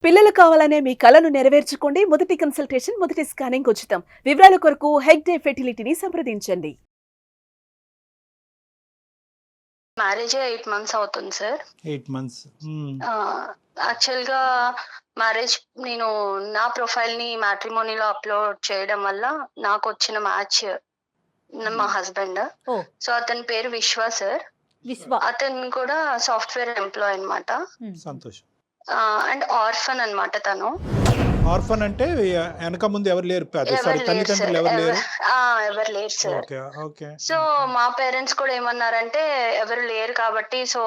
పిల్లలు కావాలనే మీ కలను నెరవేర్చుకోండి. మొదటి కన్సల్టేషన్, మొదటి స్కానింగ్ ఉచితం. వివరాల కొరకు హెగ్డే ఫెర్టిలిటీని సంప్రదించండి. మ్యారేజ్ 8 మంత్స్ అవుతుంది సార్. 8 మంత్స్. యాక్చువల్‌గా మ్యారేజ్ నేను నా ప్రొఫైల్‌ని మ్యాట్రిమోనీలో అప్‌లోడ్ చేయడం వల్ల నాకొచ్చిన మ్యాచ్ మా హస్బెండ్. ఓహ్! సో, అతని పేరు విశ్వ సార్. విశ్వ. అతను కూడా సాఫ్ట్‌వేర్ ఎంప్లాయీ అన్నమాట. సంతోషం. అండ్ ఆర్ఫన్ అన్నమాట తను. ఆర్ఫన్ అంటే వెనక ముందు ఎవరు లేరు, సారీ ఎవరు లేరు తల్లిదండ్రులు సార్. ఎవరు లేరు. ఎవరు లేరు సార్. Okay okay. సో మా పేరెంట్స్ కూడా ఏమన్నారంటే ఎవరు లేరు కాబట్టి సో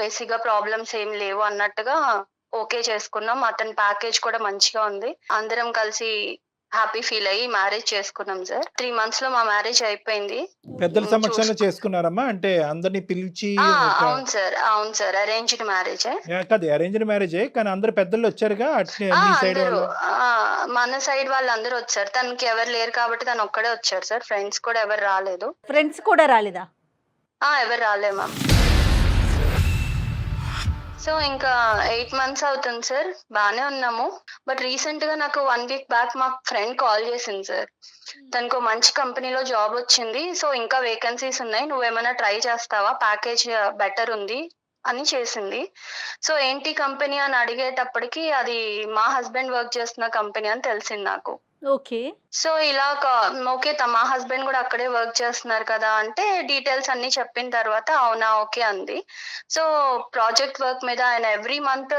బేసిక్ గా ప్రాబ్లమ్స్ ఏం లేవు అన్నట్టుగా ఓకే చేసుకున్నాం. అతని ప్యాకేజ్ కూడా మంచిగా ఉంది. అందరం కలిసి హ్యాపీ ఫీల్ అయ్యి మ్యారేజ్ చేసుకున్నాం సార్. 3 months లో మా మ్యారేజ్ అయిపోయింది. పెద్దల సమక్షంలో చేసుకున్నారమ్మా? అంటే అందరిని పిలిచి అవును సార్ అరేంజ్డ్ మ్యారేజ్. కాదు, అరేంజ్డ్ మ్యారేజే, కానీ అందరు పెద్దలు వచ్చారుగా అట్నే మీ సైడ్ అందరూ వాళ్ళు? మన సైడ్ వాళ్ళందరూ వచ్చారు. తనకి ఎవరు లేరు కాబట్టి తను ఒక్కడే వచ్చారు సార్. ఫ్రెండ్స్ కూడా ఎవరు రాలేదు. ఫ్రెండ్స్ కూడా రాలేదా? ఎవరు రాలే మ్యామ్. సో ఇంకా 8 months అవుతుంది సార్. బానే ఉన్నాము. బట్ రీసెంట్ గా నాకు 1 week బ్యాక్ మా ఫ్రెండ్ కాల్ చేసింది సార్. తనకు మంచి కంపెనీలో జాబ్ వచ్చింది. సో ఇంకా వేకెన్సీస్ ఉన్నాయి, నువ్వేమైనా ట్రై చేస్తావా, ప్యాకేజ్ బెటర్ ఉంది అని చేసింది. సో ఏంటి కంపెనీ అని అడిగేటప్పటికి అది మా హస్బెండ్ వర్క్ చేస్తున్న కంపెనీ అని తెలిసింది నాకు. ఓకే. సో ఇలా ఓకే మా హస్బెండ్ కూడా అక్కడే వర్క్ చేస్తున్నారు కదా అంటే డీటెయిల్స్ అన్ని చెప్పిన తర్వాత అవునా ఓకే అంది. సో ప్రాజెక్ట్ వర్క్ మీద ఆయన ఎవ్రీ మంత్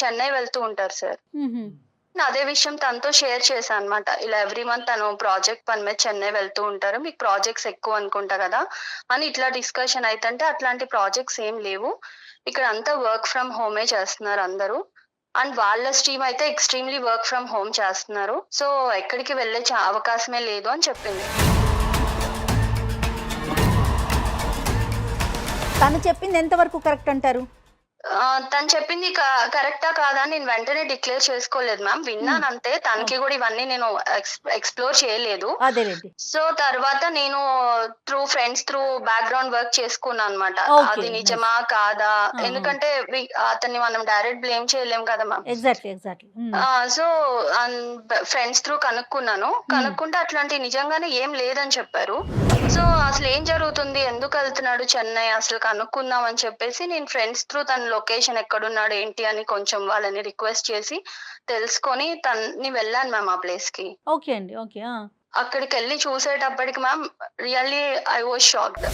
చెన్నై వెళ్తూ ఉంటారు సార్. అదే విషయం తనతో షేర్ చేశాను అనమాట. ఇలా ఎవ్రీ మంత్ తను ప్రాజెక్ట్ పని మీద చెన్నై వెళ్తూ ఉంటారు, మీకు ప్రాజెక్ట్స్ ఎక్కువ అనుకుంటా కదా అని ఇట్లా డిస్కషన్ అయితే అట్లాంటి ప్రాజెక్ట్స్ ఏం లేవు, ఇక్కడ అంతా వర్క్ ఫ్రమ్ హోమే చేస్తున్నారు అందరూ. అండ్ వాళ్ళ స్ట్రీమ్ అయితే ఎక్స్ట్రీమ్లీ వర్క్ ఫ్రమ్ హోమ్ చేస్తున్నారు. సో ఎక్కడికి వెళ్ళే అవకాశమే లేదు అని చెప్పింది. తను చెప్పింది ఎంతవరకు కరెక్ట్ అంటారు? తను చెప్పింది కరెక్టా కాదా అని నేను వెంటనే డిక్లేర్ చేసుకోలేదు మ్యామ్. విన్నాను అంతే. తనకి కూడా ఇవన్నీ నేను ఎక్స్ప్లోర్ చేయలేదు. సో తర్వాత నేను through friends through background work చేసుకున్నాను అనమాట. అది నిజమా కాదా, ఎందుకంటే అతన్ని మనం డైరెక్ట్ బ్లేమ్ చేయలేం కదా మ్యామ్. సో ఫ్రెండ్స్ త్రూ కనుక్కుంటే అట్లాంటి నిజంగానే ఏం లేదని చెప్పారు. సో అసలు ఏం జరుగుతుంది, ఎందుకు వెళ్తున్నాడు చెన్నై అసలు కనుక్కుందాం అని చెప్పేసి నేను ఫ్రెండ్స్ త్రూ తన లొకేషన్ ఎక్కడున్నాడు ఏంటి అని కొంచెం వాళ్ళని రిక్వెస్ట్ చేసి తెలుసుకొని తన్ని వెళ్ళాను మ్యామ్ ఆ ప్లేస్ కి. ఓకే అండి. ఓకే. అక్కడికి వెళ్ళి చూసేటప్పటికి ma'am really I was shocked.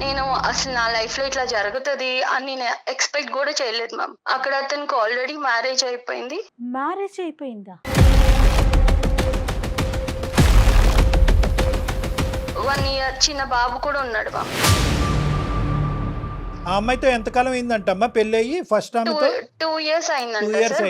నేను అసలు నా లైఫ్ లో ఇట్లా జరుగుతుంది అని నేను ఎక్స్పెక్ట్ కూడా చేయలేదు మ్యామ్. అక్కడ అతనికి ఆల్రెడీ మ్యారేజ్ అయిపోయింది. మ్యారేజ్ అయిపోయిందా? 1 year చిన్న బాబు కూడా ఉన్నాడు మ్యామ్. ఆ అమ్మాయితో ఎంతకాలం అయిందంటమ్మా పెళ్లి అయ్యి? ఫస్ట్ ఆమెతో 2 years అయిందంట సార్.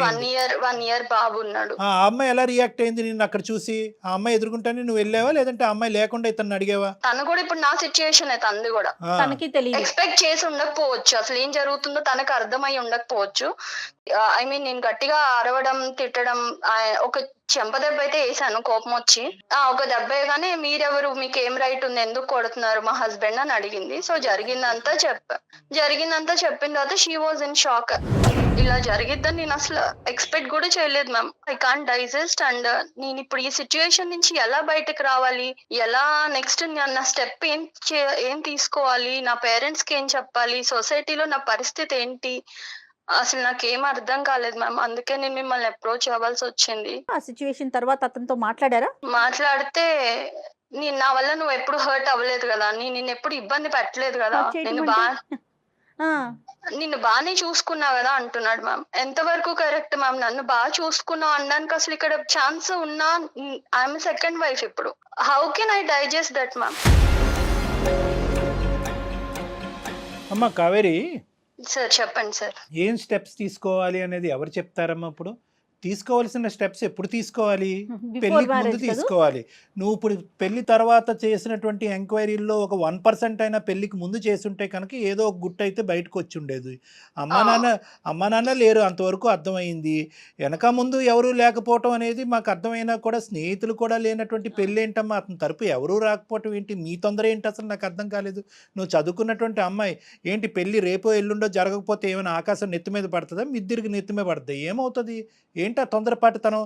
1 year బాబు ఉన్నాడు. ఆ అమ్మాయి ఎలా రియాక్ట్ అయింది నిన్ను అక్కడ చూసి? ఆ అమ్మాయి ఎదుర్కొంటానే నువ్వు వెళ్ళావా, లేదంటే ఆ అమ్మాయి లేకుండా ఇతను అడిగావా? తను కూడా ఇప్పుడు నా సిచ్యుయేషన్ అయితే అంది కూడా తనకి తెలియదు, ఎక్స్పెక్ట్ చేసి ఉండకపోవచ్చు, అసలు ఏం జరుగుతుందో తనకు అర్థమై ఉండకపోవచ్చు. ఐ మీన్ నేను గట్టిగా అరవడం తిట్టడం ఒక చెంప దెబ్బ అయితే వేసాను కోపం వచ్చి. ఒక దెబ్బ వేయగానే మీరెవరు, మీకు ఏం రైట్ ఉంది, ఎందుకు కొడుతున్నారు మా హస్బెండ్ అని అడిగింది. సో జరిగిందంతా చెప్పిన తర్వాత షీ వాజ్ ఇన్ షాక్. ఇలా జరిగిద్దని నేను అసలు ఎక్స్పెక్ట్ కూడా చేయలేదు ma'am. I can't digest. And నేను ఇప్పుడు ఈ సిచ్యుయేషన్ నుంచి ఎలా బయటకు రావాలి, ఎలా నెక్స్ట్ నా స్టెప్ ఏం తీసుకోవాలి, నా పేరెంట్స్ కి ఏం చెప్పాలి, సొసైటీలో నా పరిస్థితి ఏంటి, అసలు నాకేం అర్థం కాలేదు మ్యామ్. అందుకే నేను మిమ్మల్ని అప్రోచ్ అవ్వాల్సి వచ్చింది. ఆ సిచ్యువేషన్ తర్వాత అతనితో మాట్లాడారా? మాట్లాడితే నా వల్ల నువ్వు ఎప్పుడు హర్ట్ అవ్వలేదు కదా, నేను ఎప్పుడు ఇబ్బంది పెట్టలేదు కదా, నిన్ను బాగానే చూసుకున్నా కదా అంటున్నాడు మ్యామ్. ఎంతవరకు కరెక్ట్ మ్యామ్? నన్ను బాగా చూసుకున్నావు అనడానికి అసలు ఇక్కడ ఛాన్స్ ఉన్నా ఐఎమ్ సెకండ్ వైఫ్ ఇప్పుడు. How can I digest that ma'am? అమ్మా కావేరి సార్ చెప్పండి సార్. ఏం స్టెప్స్ తీసుకోవాలి అనేది ఎవరు చెప్తారమ్మా? ఇప్పుడు తీసుకోవాల్సిన స్టెప్స్ ఎప్పుడు తీసుకోవాలి? బిఫోర్ పెళ్లికి ముందు మ్యారేజ్ కదా. తీసుకోవాలి. నువ్వు ఇప్పుడు పెళ్లి తర్వాత చేసినటువంటి ఎంక్వైరీల్లో ఒక 1% అయినా పెళ్లికి ముందు చేసుంటే కనుక ఏదో ఒక గుట్టు అయితే బయటకు వచ్చి ఉండేది. అమ్మా నాన్న లేరు, అంతవరకు అర్థమైంది. వెనక ముందు ఎవరు లేకపోవటం అనేది మాకు అర్థమైనా కూడా స్నేహితులు కూడా లేనటువంటి పెళ్ళి ఏంటమ్మా? అతని తరపు ఎవరూ రాకపోవటం ఏంటి? మీ తొందర ఏంటి అసలు నాకు అర్థం కాలేదు. నువ్వు చదువుకున్నటువంటి అమ్మాయి ఏంటి, పెళ్లి రేపో ఎల్లుండో జరగకపోతే ఏమైనా ఆకాశం నెత్తి మీద పడుతుందా? మిద్దిరికి నెత్తి మీద పడుతుంది, ఏమవుతుంది? ఏంటి ఆ తొందరపాటుతనం?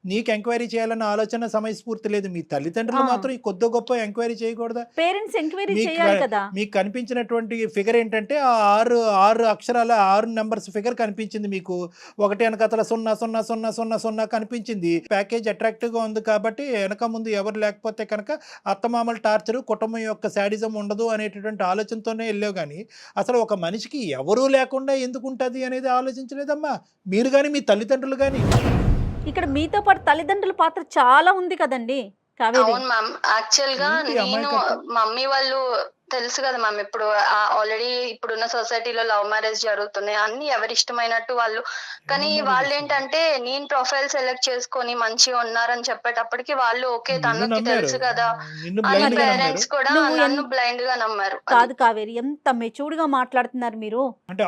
నీకు ఎంక్వైరీ చేయాలన్న ఆలోచన సమయస్ఫూర్తి లేదు. మీ తల్లిదండ్రులు మాత్రం ఈ కొద్ది గొప్ప ఎంక్వైరీ చేయకూడదా? పేరెంట్స్ ఎంక్వైరీ మీకు చేయాలి కదా. మీకు కనిపించినటువంటి ఫిగర్ ఏంటంటే ఆ 6 అక్షరాల 6 నెంబర్స్ ఫిగర్ కనిపించింది మీకు. ఒకటి వెనకతల 00000 కనిపించింది. ప్యాకేజ్ అట్రాక్టివ్గా ఉంది కాబట్టి వెనక ముందు ఎవరు లేకపోతే కనుక అత్తమామల టార్చరు, కుటుంబం యొక్క శాడిజం ఉండదు అనేటటువంటి ఆలోచనతోనే వెళ్ళావు. కానీ అసలు ఒక మనిషికి ఎవరూ లేకుండా ఎందుకు ఉంటుంది అనేది ఆలోచించలేదమ్మా మీరు కానీ మీ తల్లిదండ్రులు కానీ. ఇక్కడ మీతో పాటు తల్లిదండ్రుల పాత్ర చాలా ఉంది కదండి కావేరి. అవును మ్యామ్, యాక్చువల్ గా ఏంటి నేను అమాయకత్వం? మమ్మీ వాళ్ళు తెలుసు కదా మ్యామ్, ఇప్పుడు ఆల్రెడీ ఇప్పుడున్న సొసైటీలో లవ్ మ్యారేజ్ జరుగుతున్నాయి, అన్ని ఎవరి ఇష్టమైనట్టు వాళ్ళు. కానీ వాళ్ళు ఏంటంటే నేను ప్రొఫైల్ సెలెక్ట్ చేసుకొని మంచిగా ఉన్నారని చెప్పేటప్పటికి వాళ్ళు ఓకే నిన్ను తనకి నమ్మారు, తెలుసు కదా నిన్ను అని blind గా నమ్మారు. పేరెంట్స్ కూడా నువ్వు నన్ను బ్లైండ్ గా నమ్మారు. కాదు కావేరి, ఎంత మెచ్యూర్డ్ గా మాట్లాడుతున్నారు మీరు. అంటే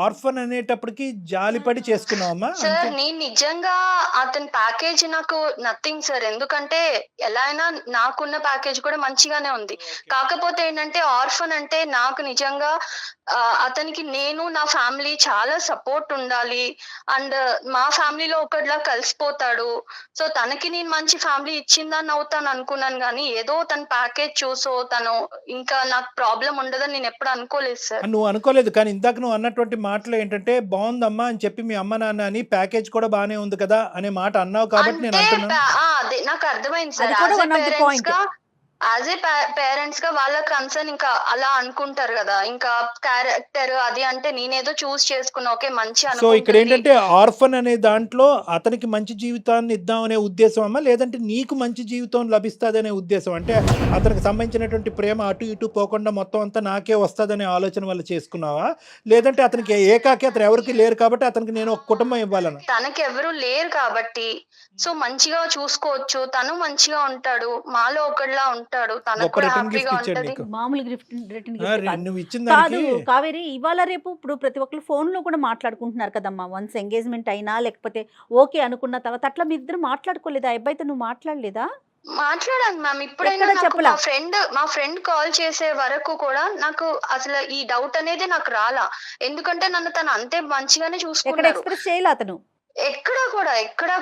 ఆర్ఫన్ అనేటప్పటికి జాలిపడి చేసుకున్నావమ్మా? సార్ నేను నిజంగా అతని ప్యాకేజ్ నాకు నథింగ్ సార్, ఎందుకంటే ఎలా అయినా నాకున్న ప్యాకేజ్ కూడా మంచిగానే ఉంది. కాకపోతే ఏంటంటే ఆర్ఫన్ అంటే నాకు నిజంగా అతనికి నేను నా ఫ్యామిలీ చాలా సపోర్ట్ ఉండాలి, అండ్ మా ఫ్యామిలీలో ఒకటిలా కలిసిపోతాడు. సో తనకి నేను మంచి ఫ్యామిలీ ఇచ్చిందని అవుతాను అనుకున్నాను, కానీ ఏదో తన ప్యాకేజ్ చూసో తను ఇంకా నాకు ప్రాబ్లం ఉండదని నేను ఎప్పుడు అనుకోలేదు సార్. నువ్వు అనుకోలేదు, కానీ ఇందాక నువ్వు అన్నటువంటి మాటలు ఏంటంటే బాగుందమ్మా అని చెప్పి మీ అమ్మ నాన్న అని ప్యాకేజ్ కూడా బాగానే ఉంది కదా అనే మాట అన్నావు కాబట్టి నేను అంటే అంటున్నాను. అదే నాకు అర్థమైంది సార్. అది కూడా one of the point. As a parents గా వాళ్ళ కన్సర్న్ ఇంకా అలా అనుకుంటారు కదా, ఇంకా క్యారెక్టర్ అది అంటే నేనేదో చూస్ చేసుకున్నా ఓకే మంచి సో ఇక్కడ ఏంటంటే ఆర్ఫన్ అనే దాంట్లో అతనికి మంచి జీవితాన్ని ఇద్దాం అనే ఉద్దేశం అమ్మా, లేదంటే నీకు మంచి జీవితం లభిస్తుంది అనే ఉద్దేశం? అంటే అతనికి సంబంధించినటువంటి ప్రేమ అటు ఇటు పోకుండా మొత్తం అంతా నాకే వస్తుందనే ఆలోచన వల్ల చేసుకున్నావా, లేదంటే అతనికి ఏకాకి అతను ఎవరికి లేరు కాబట్టి అతనికి నేను ఒక కుటుంబం ఇవ్వాలని? తనకి ఎవరు లేరు కాబట్టి సో మంచిగా చూసుకోవచ్చు, తను మంచిగా ఉంటాడు, మాలో ఒకటిలా ఉంటాడు, తనకు గొప్ప కూడా రిటర్న్ గిఫ్ట్ హ్యాపీగా ఇచ్చాడు ఉంటది. నీకు. మామూలు రిటర్న్ గిఫ్ట్ నువ్వు ఇచ్చిన కాదు దానికి కావేరి. ఇవాళ రేపు ఇప్పుడు ప్రతి ఒక్కరు ఫోన్ లో కూడా మాట్లాడుకుంటున్నారు కదమ్మా. వన్స్ ఎంగేజ్మెంట్ అయినా లేకపోతే ఓకే అనుకున్న తర్వాత అట్లా మీ ఇద్దరు మాట్లాడుకోలేదా? అబ్బాయితో నువ్వు మాట్లాడలేదా? మాట్లాడాను మ్యామ్. ఇప్పుడైనా ఎక్కడ నాకు చెప్పలా? మా ఫ్రెండ్ కాల్ చేసే వరకు కూడా నాకు అసలు ఈ డౌట్ అనేది నాకు రాలా, ఎందుకంటే నన్ను తను అంతే మంచిగానే ఎక్కడ చూసుకున్నారు. ఎక్స్ప్రెస్ చేయాలి అతను? ఎక్కడా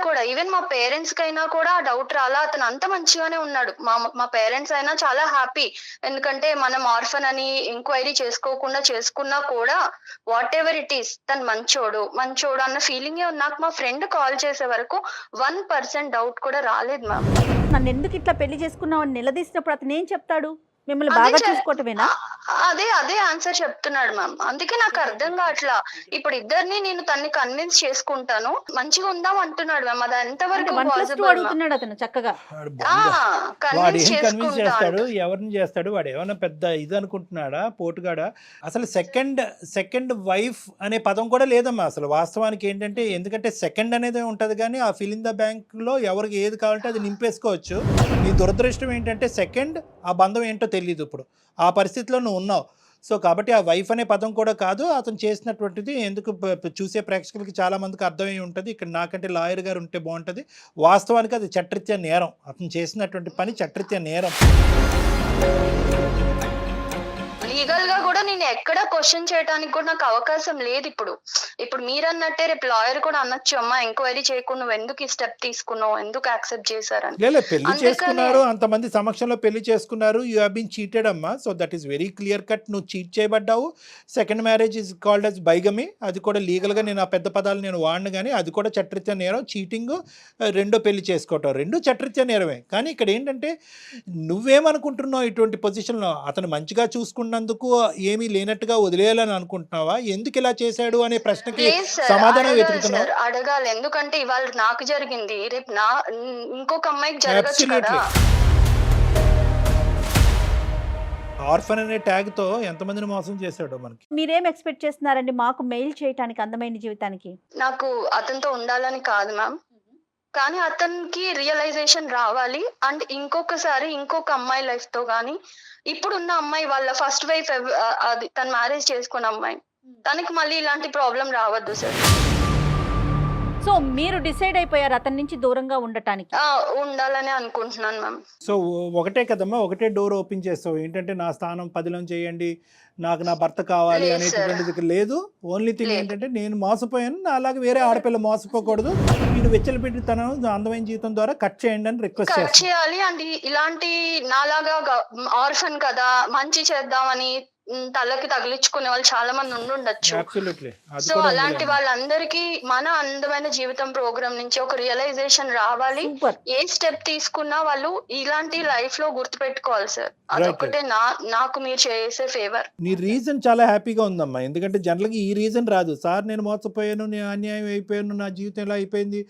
కూడా ఈవెన్ మా పేరెంట్స్ కైనా కూడా ఆ డౌట్ రాలా, అతను అంత మంచిగానే ఉన్నాడు. మా పేరెంట్స్ అయినా చాలా హ్యాపీ, ఎందుకంటే మనం ఆర్ఫన్ అని ఎంక్వైరీ చేసుకోకుండా చేసుకున్నా కూడా వాట్ ఎవర్ ఇట్ ఈస్ తను మంచోడు అన్న ఫీలింగే నాకు మా ఫ్రెండ్ కాల్ చేసే వరకు 1% డౌట్ కూడా రాలేదు మ్యామ్. నన్ను ఎందుకు ఇట్లా పెళ్లి చేసుకున్నావు అని నిలదీసినప్పుడు అతను ఏం చెప్తాడు? మిమ్మల్ని అదే బాగా చెప్- చూసుకోవటమేనా? అదే ఆన్సర్ చెప్తున్నాడు మ్యామ్. అందుకే నాకు అర్థం కావట్లా. ఇప్పుడు ఇద్దరిని నేను తన్ని కన్విన్స్ చేసుకుంటాను, మంచిగా ఉందాం అంటున్నాడు మ్యామ్. అది ఎంతవరకు 1+2 పాసిబుల్? అడుగుతున్నాడు అతను చక్కగా. వాడు కన్విన్స్ ఏం కన్విన్స్ చేసుకుంటా చేస్తాడు, అంట. ఎవరిని చేస్తాడు? వాడు ఏమైనా పెద్ద ఇది అనుకుంటున్నాడా, పోటుగాడా? అసలు సెకండ్ వైఫ్ అనే పదం కూడా లేదమ్మా అసలు వాస్తవానికి ఏంటంటే. ఎందుకంటే సెకండ్ అనేది ఉంటుంది కానీ ఆ ఫిల్ ఇన్ ద బ్యాంక్లో ఎవరికి ఏది కావాలంటే అది నింపేసుకోవచ్చు. నీ దురదృష్టం ఏంటంటే సెకండ్ ఆ బంధం ఏంటో తెలియదు. ఇప్పుడు ఆ పరిస్థితిలో నువ్వు ఉన్నావు. సో కాబట్టి ఆ వైఫ్ అనే పదం కూడా కాదు అతను చేసినటువంటిది. ఎందుకు చూసే ప్రేక్షకులకి చాలా మందికి అర్థమై ఉంటుంది. ఇక్కడ నాకంటే లాయర్ గారు ఉంటే బాగుంటుంది. వాస్తవానికి అది చట్టరీత్యా నేరం, అతను చేసినటువంటి పని చట్టరీత్యా నేరం. లీగల్ గా కూడా నేను ఎక్కడ క్వశ్చన్ చేయడానికి కూడా నాకు అవకాశం లేదు. ఇప్పుడు మీరు అన్నట్టే రేపు లాయర్ కూడా అనొచ్చు, అమ్మా ఎంక్వైరీ చేయకుండా నువ్వు ఎందుకు ఈ స్టెప్ తీసుకున్నావు, ఎందుకు యాక్సెప్ట్ చేశారని. లేదు పెళ్లి అందుకనే- చేసుకున్నారు, అంతమంది సమక్షంలో పెళ్లి చేసుకున్నారు. యూ హ్యావ్ బీన్ చీటెడ్ అమ్మా. So that is very clear cut. నువ్వు చీట్ చేయబడ్డావు. Second marriage is called as bigamy. అది కూడా లీగల్గా నేను ఆ పెద్ద పదాలు నేను వాడిను, కానీ అది కూడా చట్టరీత్యా నేరం. చీటింగ్, రెండో పెళ్లి చేసుకోవటం రెండు చట్టరీత్యా నేరమే. కానీ ఇక్కడ ఏంటంటే నువ్వేమనుకుంటున్నావు ఇటువంటి పొజిషన్లో? అతను మంచిగా చూసుకున్నందుకు ఏమీ లేనట్టుగా వదిలేయాలని అనుకుంటున్నావా? ఎందుకు ఇలా చేశాడు అనే ప్రశ్నకి లేదు సార్, సమాధానం అడగాలి వెతుకుతున్నావు. సార్, అడగాలి. ఎందుకంటే ఇవాళ నాకు జరిగింది, రేపు ఇంకొక అమ్మాయికి జరగచ్చు Absolutely. కదా. ఆర్ఫన్ అనే ట్యాగ్తో ఎంతమందిని మోసం చేశాడో మనకి. మీరేం ఎక్స్పెక్ట్ చేస్తున్నారండి మాకు మెయిల్ చేయడానికి అందమైన జీవితానికి? నాకు అతనితో ఉండాలని కాదు మ్యామ్, కానీ అతనికి రియలైజేషన్ రావాలి. అండ్ ఇంకొకసారి ఇంకొక అమ్మాయి లైఫ్ తో కానీ, ఇప్పుడున్న అమ్మాయి వాళ్ళ ఫస్ట్ వైఫ్ అది తను మ్యారేజ్ చేసుకున్న అమ్మాయి, తనకి మళ్ళీ ఇలాంటి ప్రాబ్లం రావద్దు సార్. సో మీరు డిసైడ్ అయిపోయారు అతని నుంచి దూరంగా ఉండటానికి? ఉండాలని అనుకుంటున్నాను మ్యామ్. సో ఒకటే కదమ్మా, ఒకటే డోర్ ఓపెన్ చేస్తావు ఏంటంటే నా స్థానం 10లో చేయండి, నాకు నా భర్త కావాలి లేదు అనేటువంటిది లేదు. ఓన్లీ థింగ్ లేదు. ఏంటంటే నేను మోసపోయాను, అలాగే వేరే ఆడపిల్ల మోసపోకూడదు, నేను వెచ్చలపెట్టి తన అందమైన జీవితం ద్వారా కట్ చేయండి అని రిక్వెస్ట్ కట్ చేస్తాను. చేయాలి. అండ్ ఇలాంటి నాలాగా ఆర్ఫన్ కదా మంచి చేద్దామని తలకి తగిలించుకునే వాళ్ళు చాలా మంది ఉండుండొచ్చు. అబ్సల్యూట్లీ. అది సో కూడా అలాంటి ఉంది. వాళ్ళందరికీ మన అందమైన జీవితం ప్రోగ్రామ్ నుంచి ఒక రియలైజేషన్ రావాలి. సూపర్. ఏ స్టెప్ తీసుకున్నా వాళ్ళు ఇలాంటి లైఫ్ లో గుర్తు పెట్టుకోవాలి సార్. Right. అదొక్కటే నాకు మీరు చేసే ఫేవర్. నీ రీజన్ చాలా హ్యాపీగా ఉందమ్మా, ఎందుకంటే జనరల్గా ఈ రీజన్ రాదు. సార్ నేను మోసపోయాను, నేను అన్యాయం అయిపోయాను, నా జీవితం ఎలా అయిపోయింది,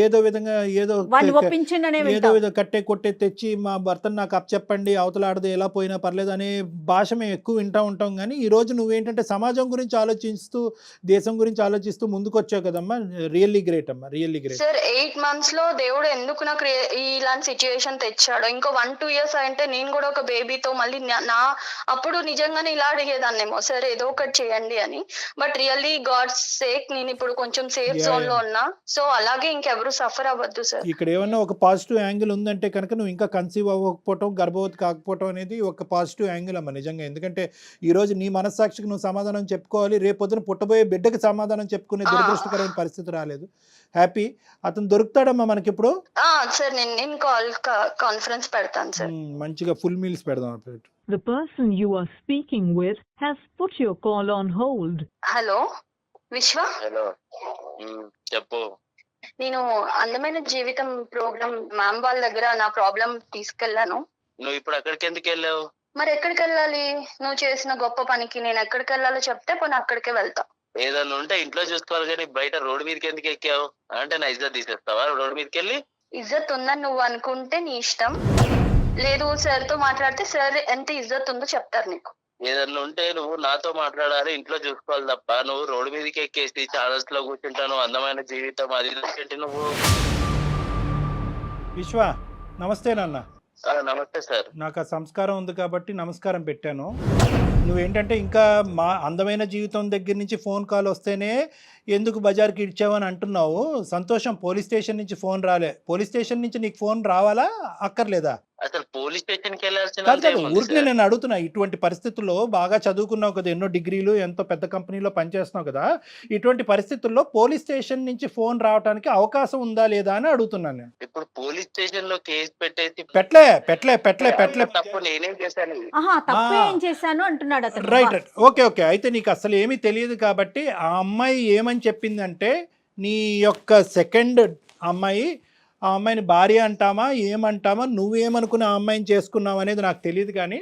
ఏదో విధంగా వాడిని ఒప్పించండి అనే ఏదో వింటాం. విధంగా కట్టే కొట్టే తెచ్చి మా భర్తను నాకు అప్పచెప్పండి, అవతలాడదు ఎలా పోయినా పర్లేదు అనే భాష మేము ఎక్కువ వింటూ ఉంటాం. కానీ ఈ రోజు నువ్వేంటంటే సమాజం గురించి ఆలోచిస్తూ, దేశం గురించి ఆలోచిస్తూ ముందుకు వచ్చావు కదమ్మా. రియల్లీ గ్రేట్ అమ్మా, రియల్లీ గ్రేట్. సార్ 8 months లో దేవుడు ఎందుకు నాకు ఇలాంటి సిచ్యుయేషన్ తెచ్చాడు. ఇంకో 1-2 years అంటే నేను కూడా ఒక బేబీతో మళ్ళీ అప్పుడు నిజంగానే ఇలా అడిగేదాన్నేమో, సార్ ఏదో ఒకటి చేయండి అని. బట్ రియల్లీ గాడ్స్ సేక్ నేను ఇప్పుడు కొంచెం సేఫ్ జోన్ లో ఉన్నా. సో అలాగే ఇంకెవరు సఫర్ అవ్వద్దు సార్. ఇక్కడ ఏమన్నా ఒక పాజిటివ్ యాంగిల్ ఉందంటే కనుక నువ్వు ఇంకా కన్సీవ్ అవ్వకపోవటం, గర్భవతి కాకపోవటం అనేది ఒక పాజిటివ్ యాంగిల్ అమ్మ నిజంగా. ఎందుకంటే ఈ రోజు నీ మనస్సాక్షికి నువ్వు సమాధానం చెప్పుకోవాలి, రేపొద్దున పుట్టబోయే బిడ్డకి సమాధానం చెప్పుకునే దురదృష్టకరమైన పరిస్థితి రాలేదు. హ్యాపీ. అతను దొరుకుతాడమ్మా మనకి ఇప్పుడు. సార్ నేను కాన్ఫరెన్స్ పెడతాను సార్. మంచిగా ఫుల్ మీల్స్ పెడదాం. The person you are speaking with has put your call on hold. Hello విశ్వ, హలో చెప్పు. నేను అందమైన జీవితం ప్రోగ్రామ్ మ్యామ్ వాళ్ళ దగ్గర నా ప్రాబ్లం తీసుకెళ్లాను. నువ్వు ఇప్పుడు అక్కడికి ఎందుకు వెళ్ళావు? మరి ఎక్కడికి వెళ్ళాలి? నువ్వు చేసిన గొప్ప పనికి నేను ఎక్కడికి వెళ్ళాలో చెప్తే పోనీ అక్కడికే వెళ్తా. ఏదన్నా ఉంటే ఇంట్లో చూసుకోవాలి కానీ బయట రోడ్డు మీదకి ఎందుకు ఎక్కావు? అంటే నా ఇజ్జత్ తీసేస్తావా రోడ్డు మీదకి వెళ్ళి? ఇజ్జత్ ఉందని నువ్వు అనుకుంటే నీ ఇష్టం. లేదు సార్ తో మాట్లాడితే సార్ ఎంత ఇజ్జత్ ఉందో చెప్తారు నీకు. ఏదన్నా ఉంటే నువ్వు నాతో మాట్లాడాలి, ఇంట్లో చూసుకోవాలి తప్ప నువ్వు రోడ్డు మీదకి ఎక్కేసి ఛానల్స్ లో కూర్చుంటాను అందమైన జీవితం అది ఏంటి నువ్వు? విశ్వ నమస్తే నాన్న. నమస్తే సార్. నాకు ఆ సంస్కారం ఉంది కాబట్టి నమస్కారం పెట్టాను. నువ్వేంటంటే ఇంకా మా అందమైన జీవితం దగ్గర నుంచి ఫోన్ కాల్ వస్తేనే ఎందుకు బజార్కి ఇచ్చావని అంటున్నావు. సంతోషం, పోలీస్ స్టేషన్ నుంచి ఫోన్ రాలే. పోలీస్ స్టేషన్ నుంచి నీకు ఫోన్ రావాలా అక్కర్లేదా? అసలు పోలీస్ స్టేషన్ కి వెళ్ళాల్సిన కాదు, ఊరికి నేను అడుగుతున్నా. ఇటువంటి పరిస్థితుల్లో బాగా చదువుకున్నావు కదా, ఎన్నో డిగ్రీలు, ఎంతో పెద్ద కంపెనీలో పనిచేస్తున్నావు కదా, ఇటువంటి పరిస్థితుల్లో పోలీస్ స్టేషన్ నుంచి ఫోన్ రావడానికి అవకాశం ఉందా లేదా అని అడుగుతున్నాను నేను. ఇప్పుడు పోలీస్ స్టేషన్ లో కేసు పెట్టేసి పెట్టలే తప్పు నేనేం చేశాను? తప్పు ఏం చేశాను అంటున్నాడు అతను. రైట్. ఓకే. అయితే నీకు అసలు ఏమీ తెలియదు కాబట్టి ఆ అమ్మాయి ఏమని చెప్పిందంటే, నీ యొక్క సెకండ్ అమ్మాయి, ఆ అమ్మాయిని భార్య అంటామా ఏమంటామా, నువ్వేమనుకుని ఆ అమ్మాయిని చేసుకున్నావు అనేది నాకు తెలియదు. కానీ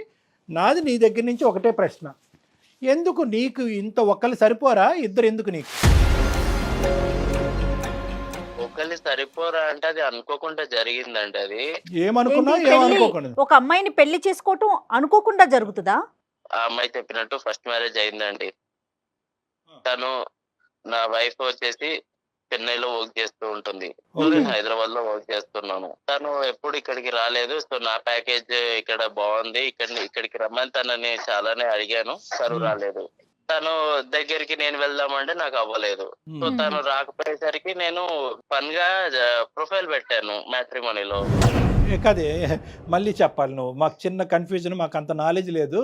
నాది నీ దగ్గర నుంచి ఒకటే ప్రశ్న, ఎందుకు నీకు ఇంత ఒక్కళ్ళు సరిపోరా, ఇద్దరు ఎందుకు నీకు? ఒకళ్ళు సరిపోరా అంటే అది అనుకోకుండా జరిగిందండి. అది ఏమనుకున్నా ఏంటి, ఏమనుకోకుండా. ఒక అమ్మాయిని పెళ్లి చేసుకోవటం అనుకోకుండా జరుగుతుందా? ఆ అమ్మాయి చెప్పినట్టు ఫస్ట్ మ్యారేజ్ అయిందండి. తను నా వైఫ్ వచ్చేసి చెన్నైలో వర్క్ చేస్తూ ఉంటుంది, నేను హైదరాబాద్ లో వర్క్ చేస్తున్నాను. తను ఎప్పుడు ఇక్కడికి రాలేదు. సో నా ప్యాకేజ్ ఇక్కడ బాగుంది, ఇక్కడికి రమ్మని తనని చాలానే అడిగాను, తను రాలేదు. తను దగ్గరికి నేను వెళ్దామంటే నాకు అవ్వలేదు. సో తను రాకపోయేసరికి నేను ఫన్ గా ప్రొఫైల్ పెట్టాను మ్యాట్రిమోనీలో. కదే మళ్ళీ చెప్పాలి నువ్వు, మాకు చిన్న కన్ఫ్యూజన్, మాకు అంత నాలెడ్జ్ లేదు.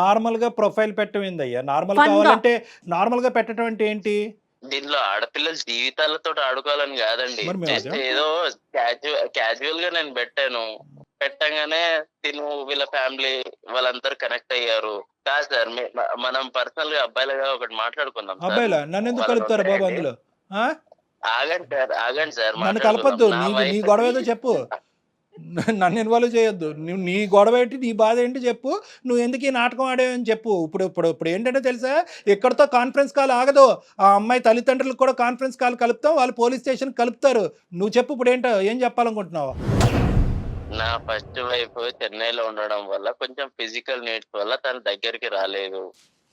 నార్మల్గా ప్రొఫైల్ పెట్టడం అయ్యా, నార్మల్ కావాలంటే నార్మల్గా పెట్టడం అంటే ఏంటి? దీనిలో ఆడపిల్లల జీవితాలతో ఆడుకోవాలని కాదండి, జస్ట్ ఏదో క్యాజువల్ గా నేను పెట్టాను. పెట్టగానే తిను వీళ్ళ ఫ్యామిలీ వాళ్ళందరూ కనెక్ట్ అయ్యారు. కాదు సార్, మనం పర్సనల్ గా అబ్బాయిలుగా ఒకటి మాట్లాడుకుందాం. అబ్బాయిలా నన్ను ఎందుకు కలుపుతారు బాబు అందులో? ఆగండి సార్, నన్ను కలపద్దు. నీ గొడవ ఏదో చెప్పు, నన్ను ఇన్వాల్వ్ చేయొద్దు. నువ్వు నీ గొడవ ఏంటి, నీ బాధ ఏంటి చెప్పు. నువ్వు ఎందుకు ఈ నాటకం ఆడేవని చెప్పు. ఇప్పుడు ఏంటంటే తెలుసా, ఎక్కడితో కాన్ఫరెన్స్ కాల్ ఆగదు. ఆ అమ్మాయి తల్లిదండ్రులకు కూడా కాన్ఫరెన్స్ కాల్ కలుపుతాం, వాళ్ళు పోలీస్ స్టేషన్ కలుపుతారు. నువ్వు చెప్పు ఇప్పుడు ఏంటో, ఏం చెప్పాలనుకుంటున్నావు? నా ఫస్ట్ వైఫ్ చెన్నైలో ఉండడం వల్ల కొంచెం ఫిజికల్ నీడ్స్ వల్ల తన దగ్గరికి రాలేదు.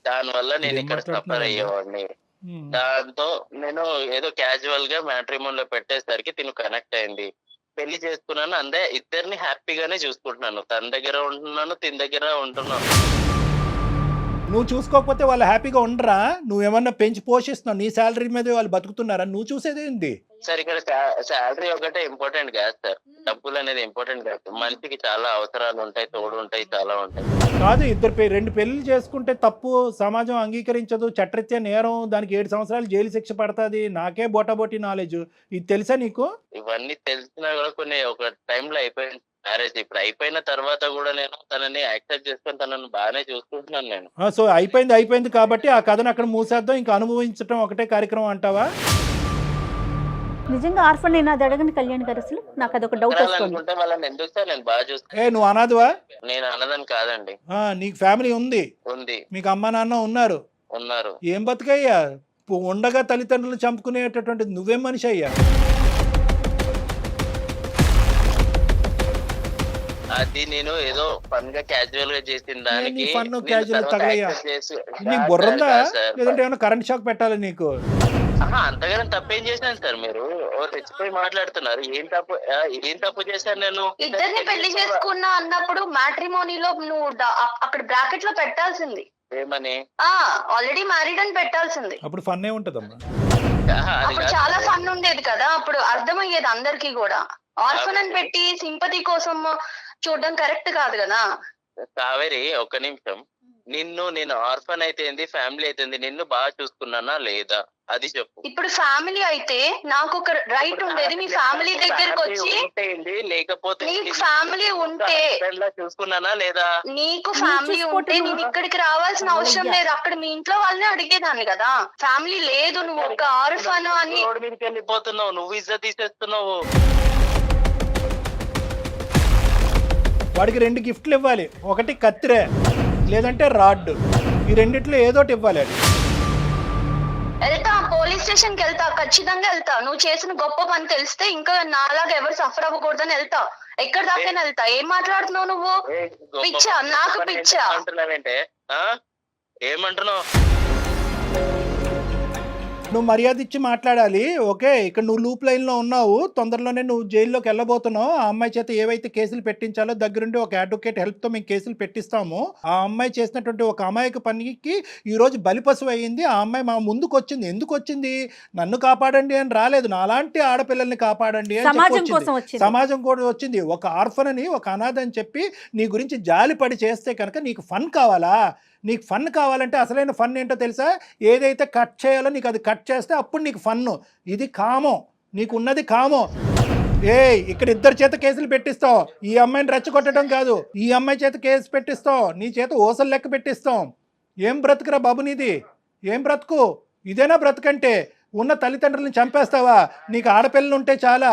దాని వల్ల నేను ఏం ఇక్కడ సఫర్ మాట్లాడుతున్నారండి? అయ్యేవాడిని. దాంతో నేను ఏదో క్యాజువల్ గా మ్యాట్రిమోన్ లో పెట్టేసరికి తిను కనెక్ట్ అయింది. పెళ్లి చేసుకున్నాను, అందే ఇద్దరిని హ్యాపీగానే చూసుకుంటున్నాను. తన దగ్గర ఉంటున్నాను, తిన దగ్గర ఉంటున్నాను. నువ్వు చూసుకోకపోతే వాళ్ళు హ్యాపీగా ఉండరా? నువ్వేమన్నా పెంచి పోషిస్తున్నావు, నీ శాలరీ మీద వాళ్ళు బతుకుతున్నారా? నువ్వు చూసేది ఏంటి? సార్ ఇక్కడ శాలరీ ఒకటే ఇంపార్టెంట్ కాదు సార్, డబ్బులు అనేది ఇంపార్టెంట్ కాదు. మనిషికి చాలా అవసరాలు ఉంటాయి, తోడు ఉంటాయి, చాలా ఉంటాయి. కాదు, రెండు పెళ్లి చేసుకుంటే తప్పు, సమాజం అంగీకరించదు, చట్టరీత్యా నేరం, దానికి 7 సంవత్సరాలు జైలు శిక్ష పడుతుంది. నాకే బోటాబోటీ నాలెడ్జ్, ఇది తెలుసా నీకు? ఇవన్నీ తెలిసినా కూడా కొన్ని ఒక టైంలో అయిపోయింది మ్యారేజ్. ఇప్పుడు అయిపోయిన తర్వాత కూడా నేను తనని యాక్సెప్ట్ చేసుకొని తనని బాగానే చూసుకుంటున్నాను నేను. సో అయిపోయింది కాబట్టి ఆ కథను అక్కడ మూసేద్దాం, ఇంకా అనుభవించడం ఒకటే కార్యక్రమం అంటావా? నిజంగా ఆర్ఫన్ అయినా అది అడగండి కళ్యాణ్ గారు, అసలు నాకు అదొక డౌట్ వస్తుంది. అనుకుంటే వాళ్ళని ఎందుకు సార్, నేను బాగా చూస్తాను. నువ్వు అనాథవా? నేను అన్నదని కాదండి. నీకు ఫ్యామిలీ ఉంది, ఉంది, మీకు అమ్మ నాన్న ఉన్నారు. ఏం బతుకయ్యా, ఉండగా తల్లిదండ్రులు చంపుకునేటటువంటి నువ్వేం మనిషి అయ్యా? అది నేను ఏదో ఫన్ గా క్యాజువల్ గా చేసిన దానికి ఫన్ క్యాజువల్ తగలయ్యా? నీకు బుర్రందా? లేదంటే ఏమైనా కరెంట్ షాక్ పెట్టాలి నీకు? అంతగానే తప్పేం చేశాను సార్? మీరు తెచ్చిపోయి మాట్లాడుతున్నారు. ఏం తప్పు చేశాను నేను? ఇద్దరిని పెళ్లి చేసుకున్నా అన్నప్పుడు మ్యాట్రిమోనీలో నువ్వు అక్కడ బ్రాకెట్ లో పెట్టాల్సింది ఏమని? ఆల్రెడీ మ్యారీడ్ అని పెట్టాల్సింది. అప్పుడు ఫన్ ఏ ఉంటదమ్మా. అప్పుడు చాలా ఫన్ ఉండేది కదా, అప్పుడు అర్థమయ్యేది అందరికి కూడా. ఆర్ఫన్ అని పెట్టి సింపతి కోసం చూడడం కరెక్ట్ కాదు కదా. కావేరి, ఒక్క నిమిషం. నేను ఆర్ఫన్ అయితే ఫ్యామిలీ అయితే నిన్ను బాగా చూసుకున్నానా లేదా అది చెప్పు. ఇప్పుడు ఫ్యామిలీ అయితే నాకు ఒక రైట్ ఉండేది మీ ఫ్యామిలీ దగ్గరకు వచ్చి, లేకపోతే నీకు ఫ్యామిలీ ఉంటే చూసుకున్నానా లేదా? నీకు ఫ్యామిలీ ఉంటే నేను ఇక్కడికి రావాల్సిన అవసరం లేదు, అక్కడ మీ ఇంట్లో వాళ్ళని అడిగేదాన్ని కదా. ఫ్యామిలీ లేదు, నువ్వు ఒక ఆర్ఫన్ అని రోడ్డు మీదకి వెళ్ళిపోతున్నావు, నువ్వు ఇజ్జత్ తీసేస్తున్నావు. వాడికి 2 గిఫ్ట్లు ఇవ్వాలి, ఒకటి కత్తిరే లేదంటే రాడ్, ఈ రెండిట్లో ఏదోటి ఇవ్వాలి. వెళ్తా, పోలీస్ స్టేషన్ కి వెళ్తా, ఖచ్చితంగా వెళ్తా. నువ్వు చేసిన గొప్ప పని తెలిస్తే ఇంకా నాలాగా ఎవరు సఫర్ అవ్వకూడదని వెళ్తా. ఎక్కడ దాకా వెళ్తా. ఏం మాట్లాడుతున్నావు నువ్వు? పిచ్చా, నాకు పిచ్చా అంటున్నావేంటే? ఏమంటున్నావు? నువ్వు మర్యాద ఇచ్చి మాట్లాడాలి. ఓకే, ఇక్కడ నువ్వు లూప్ లైన్లో ఉన్నావు, తొందరలోనే నువ్వు జైల్లోకి వెళ్ళబోతున్నావు. ఆ అమ్మాయి చేత ఏవైతే కేసులు పెట్టించాలో దగ్గరుండి ఒక అడ్వకేట్ హెల్ప్తో మేము కేసులు పెట్టిస్తాము. ఆ అమ్మాయి చేసినటువంటి ఒక అమాయక పనికి ఈరోజు బలిపశువు అయ్యింది. ఆ అమ్మాయి మా ముందుకు వచ్చింది. ఎందుకు వచ్చింది? నన్ను కాపాడండి అని రాలేదు, నాలాంటి ఆడపిల్లల్ని కాపాడండి అని చెప్పి సమాజం కూడా వచ్చింది. ఒక ఆర్ఫన్ అని, ఒక అనాథ అని చెప్పి నీ గురించి జాలిపడి చేస్తే కనుక నీకు ఫన్ కావాలా? నీకు ఫన్ కావాలంటే అసలైన ఫన్ ఏంటో తెలుసా? ఏదైతే కట్ చేయాలో నీకు అది కట్ చేస్తే అప్పుడు నీకు ఫన్ను. ఇది కామం, నీకు ఉన్నది కామం. ఇక్కడ 2 చేత కేసులు పెట్టిస్తావు. ఈ అమ్మాయిని రెచ్చగొట్టడం కాదు, ఈ అమ్మాయి చేత కేసు పెట్టిస్తావు, నీ చేత ఓసలు లెక్క పెట్టిస్తాం. ఏం బ్రతుకురా బాబు నీది? ఏం బ్రతుకు? ఇదేనా బ్రతుకంటే? ఉన్న తల్లిదండ్రులను చంపేస్తావా? నీకు ఆడపిల్లలు ఉంటే చాలా.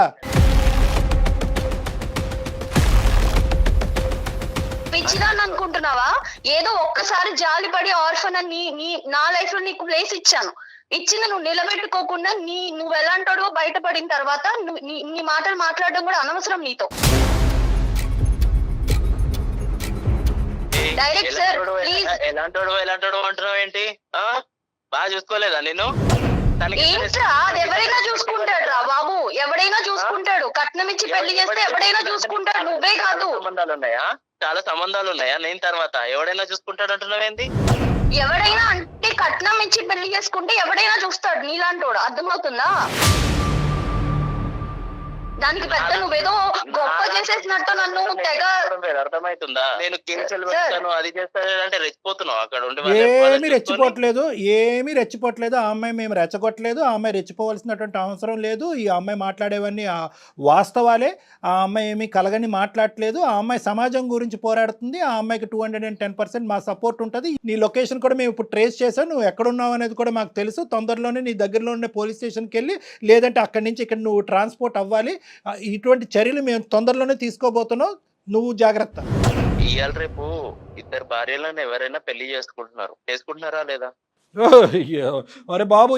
పిచ్చిదాన్ని అనుకుంటున్నావా? ఏదో ఒక్కసారి జాలిపడి ఆర్ఫన్ అని నా లైఫ్ లో నీకు ప్లేస్ ఇచ్చాను. ఇచ్చింది నువ్వు నిలబెట్టుకోకుండా నువ్వు ఎలాంటో బయటపడిన తర్వాత నీ మాటలు మాట్లాడడం కూడా అనవసరం నీతో. Direct sir please. ఎలాంటోడు అంటున్నావు ఏంటి? బాగా చూసుకోలేదా నేను? ఏంట్రా, అది ఎవరైనా చూసుకుంటాడు రా బాబు, ఎవడైనా చూసుకుంటాడు. కట్నం ఇచ్చి పెళ్లి చేస్తే ఎవడైనా చూసుకుంటాడు, నువ్వే కాదు. సంబంధాలు ఉన్నాయా? చాలా సంబంధాలు ఉన్నాయా? నేను తర్వాత ఎవడైనా చూసుకుంటాడు అంటున్నావేంటి? ఎవడైనా అంటే కట్నం ఇచ్చి పెళ్లి చేసుకుంటే ఎవడైనా చూస్తాడు, నీలాంటోడు. అర్థమవుతుందా? దానికి పెద్ద నువ్వేదో గొప్ప చేసేసినట్టు నన్ను తెగ అర్థమవుతుందా? నేను కేసులు పెడతాను, అది చేస్తాను అంటే రెచ్చిపోతున్నావు అక్కడ ఉండి. ఏమీ రెచ్చిపోవట్లేదు. ఆ అమ్మాయి మేము రెచ్చగొట్టలేదు. ఆ అమ్మాయి రెచ్చిపోవాల్సినటువంటి అవసరం లేదు. ఈ అమ్మాయి మాట్లాడేవన్నీ వాస్తవాలే. ఆ అమ్మాయి ఏమీ కలగని మాట్లాడట్లేదు. ఆ అమ్మాయి సమాజం గురించి పోరాడుతుంది. ఆ అమ్మాయికి 210% మా సపోర్ట్ ఉంటుంది. నీ లొకేషన్ కూడా మేము ఇప్పుడు ట్రేస్ చేసాం. నువ్వు ఎక్కడున్నావు అనేది కూడా మాకు తెలుసు. తొందరలోనే నీ దగ్గరలో ఉండే పోలీస్ స్టేషన్కి వెళ్ళి, లేదంటే అక్కడి నుంచి ఇక్కడ నువ్వు ట్రాన్స్పోర్ట్ అవ్వాలి. ఇటువంటి చర్యలు మేము తొందరలోనే తీసుకోబోతున్నాం. నువ్వు జాగ్రత్త. ఇవాళ రేపు 2 భార్యలను ఎవరైనా పెళ్లి చేసుకుంటున్నారా లేదా? అయ్యో, అరే బాబు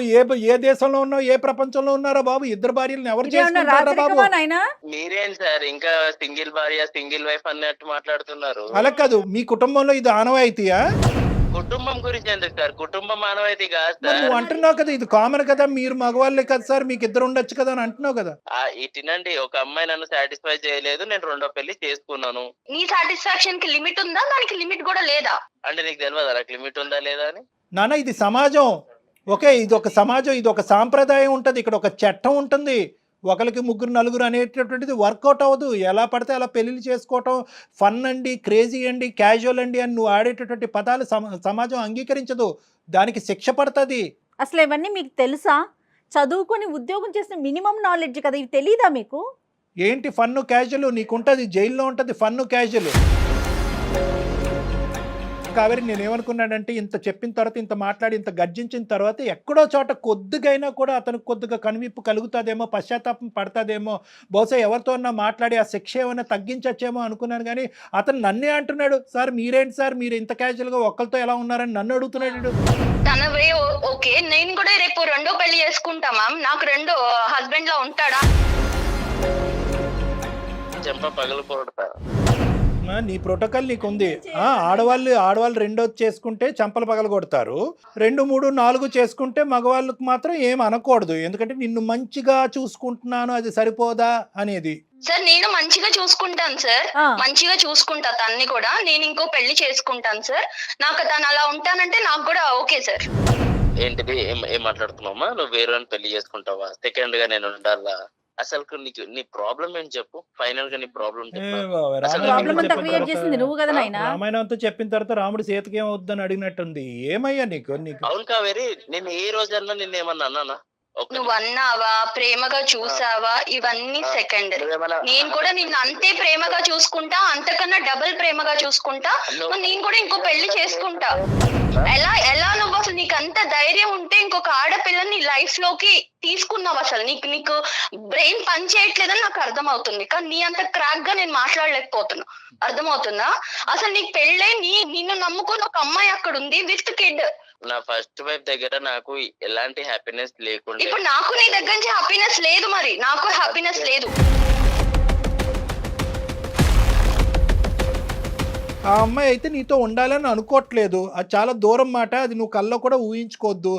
ఏ దేశంలో ఉన్నావు, ఏ ప్రపంచంలో ఉన్నారా బాబు? ఇద్దరు భార్యలను ఎవరు ఇదేమన్నా చేసుకుంటారా బాబు? రాజరికమా నాయనా? మీరేం సార్ ఇంకా సింగిల్ భార్య సింగిల్ వైఫ్ అన్నట్టు మాట్లాడుతున్నారు? అలా కాదు, మీ కుటుంబంలో ఇది ఆనవాయితీయా? కుటుంబం గురించి ఎందుకు సార్? కుటుంబం మానవైతే కాదు మరి సార్. నువ్వు అంటున్నావు కదా ఇది కామన్ కదా, మీరు మగవాళ్ళే కదా సార్, మీకు ఇద్దరు ఉండొచ్చు కదా అని అంటున్నావు కదా. ఇటినండి, ఒక అమ్మాయి నన్ను సాటిస్ఫై చేయలేదు, నేను రెండో పెళ్లి చేసుకున్నాను. నీ సాటిస్ఫాక్షన్ కి లిమిట్ ఉందా? దానికి లిమిట్ కూడా లేదా? అంటే నీకు తెలియదు నాకు లిమిట్ ఉందా లేదా అని? నాన్న ఇది సమాజం, ఓకే, ఇది ఒక సమాజం, ఇది ఒక సాంప్రదాయం ఉంటుంది, ఇక్కడ ఒక చట్టం ఉంటుంది. ఒకరికి ముగ్గురు నలుగురు అనేటటువంటిది వర్కౌట్ అవ్వదు. ఎలా పడితే అలా పెళ్ళిళ్ళు చేసుకోవటం ఫన్ అండి, క్రేజీ అండి, క్యాజువల్ అండి అని నువ్వు ఆడేటటువంటి పదాలు సమాజం అంగీకరించదు. దానికి శిక్ష పడుతుంది. అసలు ఇవన్నీ మీకు తెలుసా? చదువుకొని ఉద్యోగం చేసిన మినిమం నాలెడ్జ్ కదా, ఇవి తెలీదా మీకు? ఏంటి ఫన్ను క్యాజువల్? నీకుంటుంది, జైల్లో ఉంటుంది ఫన్ను క్యాజువల్. కావేరి నేనేమనుకున్నాడంటే ఇంత చెప్పిన తర్వాత, ఇంత మాట్లాడి, ఇంత గర్జించిన తర్వాత ఎక్కడో చోట కొద్దిగైనా కూడా అతనికి కొద్దిగా కనువిప్పు కలుగుతుందేమో, పశ్చాత్తాపం పడతాదేమో, బహుశా ఎవరితో అన్నా మాట్లాడి ఆ శిక్ష ఏమైనా తగ్గించచ్చేమో అనుకున్నాను. కానీ అతను నన్నే అంటున్నాడు, సార్ మీరేంటి సార్ మీరు ఇంత క్యాజువల్గా ఒక్కరితో ఎలా ఉన్నారని నన్ను అడుగుతున్నాడు. తన వే ఓకే, నేను కూడా రేపు రెండో పెళ్లి చేసుకుంటా మ్యామ్. నాకు రెండో హస్బెండ్ లా ఉంటాడా? చెంప పగలకూడదా? నీ ప్రోటోకాల్ నీకు ఉంది. ఆడవాళ్ళు రెండోది చేసుకుంటే చంపలు పగల కొడతారు, 2, 3, 4 చేసుకుంటే మగవాళ్ళకు మాత్రం ఏం అనకూడదు. ఎందుకంటే నిన్ను మంచిగా చూసుకుంటున్నాను అది సరిపోదా అనేది. సార్ నేను మంచిగా చూసుకుంటాను సార్, మంచిగా చూసుకుంటా తన్ని కూడా. నేను ఇంకో పెళ్లి చేసుకుంటాను సార్. నాకు తను అలా ఉంటానంటే నాకు కూడా ఓకే సార్. ఏంటిది? ఏం మాట్లాడుతున్నావమ్మా? నువ్వు వేరే పెళ్లి చేసుకుంటావా? సెకండ్ గా నేను ఉండాలా? అసలు నీకు నీ ప్రాబ్లం ఏంటి చెప్పు? ఫైనల్ గా నీ ప్రాబ్లం రామాయణం అంతా చెప్పిన తర్వాత రాముడు సీతకి ఏమవుద్దని అడిగినట్టుంది. ఏమయ్యా నీకు? అవును కావేరి, నేను ఏ రోజన్నా నిన్నేమన్నా అన్నానా? నువ్వు అన్నావా, ప్రేమగా చూసావా, ఇవన్నీ సెకండరీ. నేను కూడా నిన్ను అంతే ప్రేమగా చూసుకుంటా, అంతకన్నా డబుల్ ప్రేమగా చూసుకుంటా. నేను కూడా ఇంకో పెళ్లి చేసుకుంటా. ఎలా నువ్వు అసలు నీకు అంత ధైర్యం ఉంటే ఇంకొక ఆడపిల్లని లైఫ్ లోకి తీసుకున్నావు? అసలు నీకు బ్రెయిన్ పని చేయట్లేదని నాకు అర్థమవుతుంది. కానీ నీ అంత క్రాక్ గా నేను మాట్లాడలేకపోతున్నా. అర్థమవుతుందా? అసలు నీకు పెళ్ళే, నిన్ను నమ్ముకుని ఒక అమ్మాయి అక్కడ ఉంది విత్ కిడ్. నా ఫస్ట్ వైఫ్ దగ్గర నాకు ఎలాంటి హ్యాపీనెస్ లేకుండా, ఇప్పుడు నాకు నీ దగ్గర నుంచి హ్యాపీనెస్ లేదు. మరి నాకు హ్యాపీనెస్ లేదు. ఆ అమ్మాయి అయితే నీతో ఉండాలని అనుకోవట్లేదు. అది చాలా దూరం మాట, అది నువ్వు కల్లో కూడా ఊహించుకోవద్దు.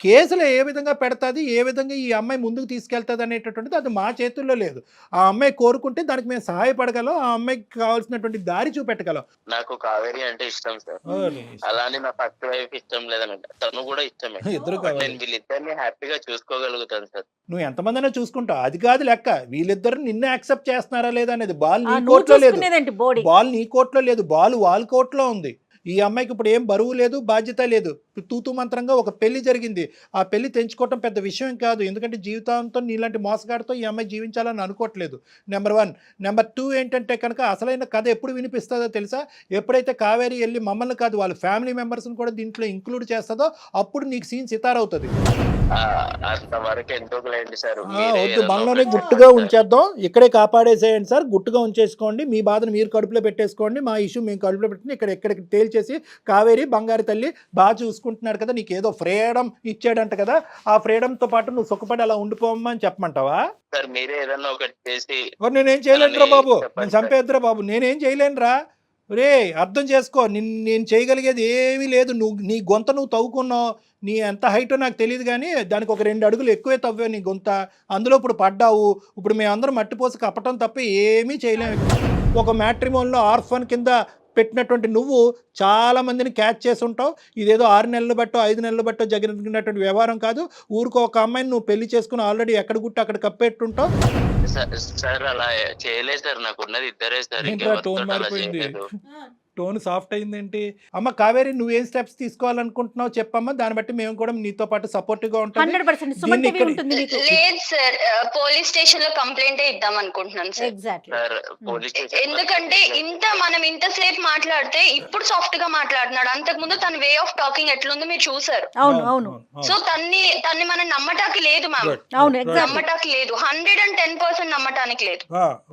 కేసులు ఏ విధంగా పెడతాది, ఏ విధంగా ఈ అమ్మాయి ముందుకు తీసుకెళ్తుంది అనేటటువంటిది అది మా చేతుల్లో లేదు. ఆ అమ్మాయి కోరుకుంటే దానికి మేము సహాయపడగలం, ఆ అమ్మాయికి కావాల్సినటువంటి దారి చూపెట్టగలం. నాకు కావేరి అంటే ఇష్టం సార్, అలానే నా ఫస్ట్ వైఫ్ ఇష్టం లేదనంట, తను కూడా ఇష్టమే. ఇద్దరు నేను వీళ్ళిద్దరిని హ్యాపీగా చూసుకోగలుగుతాను సార్. నువ్వు ఎంతమందినా చూసుకుంటావు, అది కాదు లెక్క. వీళ్ళిద్దరు నిన్ను యాక్సెప్ట్ చేస్తున్నారా లేదా అనేది. బాల్ నీ కోర్టులో లేదు, బాల్ నీ కోర్టులో లేదు, బాల్ వాళ్ళ కోర్టులో ఉంది. ఈ అమ్మాయికి ఇప్పుడు ఏం బరువు లేదు, బాధ్యత లేదు. తూతు మంత్రంగా ఒక పెళ్లి జరిగింది. ఆ పెళ్లి తెంచుకోవటం పెద్ద విషయం కాదు. ఎందుకంటే జీవితాంతం నీలాంటి మోసగాడితో ఈ అమ్మాయి జీవించాలని అనుకోవట్లేదు. నెంబర్ 1. నెంబర్ 2 ఏంటంటే కనుక అసలైన కథ ఎప్పుడు వినిపిస్తుందో తెలుసా? ఎప్పుడైతే కావేరి వెళ్ళి మమ్మల్ని కాదు వాళ్ళ ఫ్యామిలీ మెంబర్స్ని కూడా దీంట్లో ఇంక్లూడ్ చేస్తుందో అప్పుడు నీకు సీన్ సితారవుతుంది. అంతవరకు ఎందుకు లేండి సార్, వద్దు, మనలోనే గుట్టుగా ఉంచేద్దాం, ఇక్కడే కాపాడేసేయండి సార్. గుట్టుగా ఉంచేసుకోండి, మీ బాధను మీరు కడుపులో పెట్టేసుకోండి, మా ఇష్యూ మేము కడుపులో పెట్టుకుని ఎక్కడికి తేల్చేసి కావేరి బంగారు తల్లి బాగా చూసుకుంటున్నాడు కదా, నీకు ఏదో ఫ్రీడమ్ ఇచ్చాడంట కదా, ఆ ఫ్రీడమ్తో పాటు నువ్వు సుఖపడి అలా ఉండిపోమ్మా అని చెప్పమంటావా? సార్ మీరే ఏదన్నా ఒకటి చేసి. నేనేం చేయలేనురా బాబు, నేను చంపేద్దురా బాబు, నేనేం చేయలేనురా. రే అర్థం చేసుకో, నేను చేయగలిగేది ఏమీ లేదు. నీ గొంత నువ్వు తవ్వుకున్నావు, నీ ఎంత హైటో నాకు తెలియదు, కానీ దానికి ఒక 2 అడుగులు ఎక్కువే తవ్వావు నీ గొంత. అందులో ఇప్పుడు పడ్డావు. ఇప్పుడు మేమందరం మట్టిపోసి కప్పటం తప్ప ఏమీ చేయలేము. ఒక మ్యాట్రిమోన్లో ఆర్ఫన్ కింద పెట్టినటువంటి నువ్వు చాలా మందిని క్యాచ్ చేసి ఉంటావు. ఇదేదో 6 నెలలు బట్టో 5 నెలలు బట్టో జరిగినటువంటి వ్యవహారం కాదు. ఊరికో ఒక అమ్మాయిని నువ్వు పెళ్లి చేసుకుని ఆల్రెడీ ఎక్కడ గుట్టు అక్కడ కప్పెట్టుంటావు. సార్ అలా చేయలేదు సార్, నాకు ఉన్నది ఇద్దరే సార్. టోన్ మారిపోయింది, టోన్ సాఫ్ట్ అయిందేంటి? అమ్మ కావేరి, నువ్వేం స్టెప్స్ తీసుకోవాలనుకుంటున్నావు చెప్పమ్మా, దాన్ని బట్టి మేము కూడా నీతో పాటు సపోర్టివ్ గా ఉంటాం. లేదు సార్, పోలీస్ స్టేషన్ లో కంప్లైంట్ ఇద్దాం అనుకుంటున్నాను సార్. ఎందుకంటే మనం ఇంతసేపు మాట్లాడితే ఇప్పుడు సాఫ్ట్ గా మాట్లాడుతున్నాడు. అంతకు ముందు తన వే ఆఫ్ టాకింగ్ ఎట్లుందో మీరు చూసారు. సో తన్ని మనం నమ్మటానికి లేదు మ్యామ్, నమ్మటానికి లేదు, 110% నమ్మటానికి లేదు.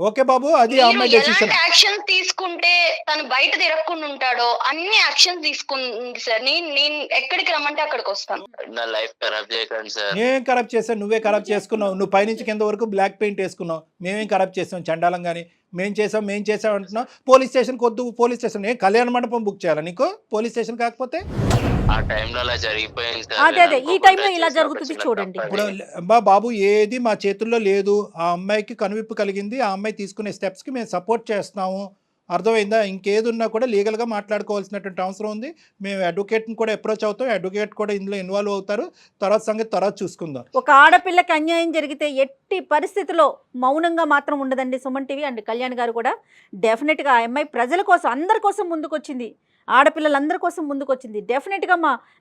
ఓకే బాబు, అది ఎలాంటి యాక్షన్ తీసుకుంటే తను బయట అడగకుండా ఉంటాడో అన్ని యాక్షన్ తీసుకుంది సార్. నేను ఎక్కడికి రమ్మంటే అక్కడికి వస్తాను. నా లైఫ్ ఖరాబ్ చేయకండి సార్. నేనేం కరప్ట్ చేశాను? నువ్వే కరప్ట్ చేసుకున్నావు. నువ్వు పైనుంచి కింద వరకు బ్లాక్ పెయింట్ వేసుకున్నావు. మేమేం కరప్ట్ చేసాం? చండాలం కానీ మేం చేసాం అంటున్నావు. పోలీస్ స్టేషన్కి వద్దు. పోలీస్ స్టేషన్ కళ్యాణ మండపం బుక్ చేయాలా నీకు? పోలీస్ స్టేషన్ కాకపోతే ఆ టైంలో అలా జరిగిపోయింది సార్. అదే ఈ టైంలో ఇలా జరుగుతుంది చూడండి. ఇప్పుడు బాబు ఏది మా చేతుల్లో లేదు. ఆ అమ్మాయికి కనువిప్పు కలిగింది. ఆ అమ్మాయి తీసుకునే స్టెప్స్కి మేము సపోర్ట్ చేస్తున్నాము. అర్థమైందా? ఇంకేది ఉన్నా కూడా లీగల్గా మాట్లాడుకోవాల్సినటువంటి అవసరం ఉంది. మేము అడ్వకేట్ని కూడా అప్రోచ్ అవుతాం. అడ్వకేట్ కూడా ఇందులో ఇన్వాల్వ్ అవుతారు. తర్వాత సంగతి తర్వాత చూసుకుందాం. ఒక ఆడపిల్లకి అన్యాయం జరిగితే ఎట్టి పరిస్థితిలో మౌనంగా మాత్రం ఉండదండి సుమన్ టీవీ అండ్ కళ్యాణ్ గారు కూడా. డెఫినెట్గా ఆ అమ్మాయి ప్రజల కోసం అందరి కోసం ముందుకొచ్చింది. ఆడపిల్లలందరి కోసం ముందుకొచ్చింది. డెఫినెట్గా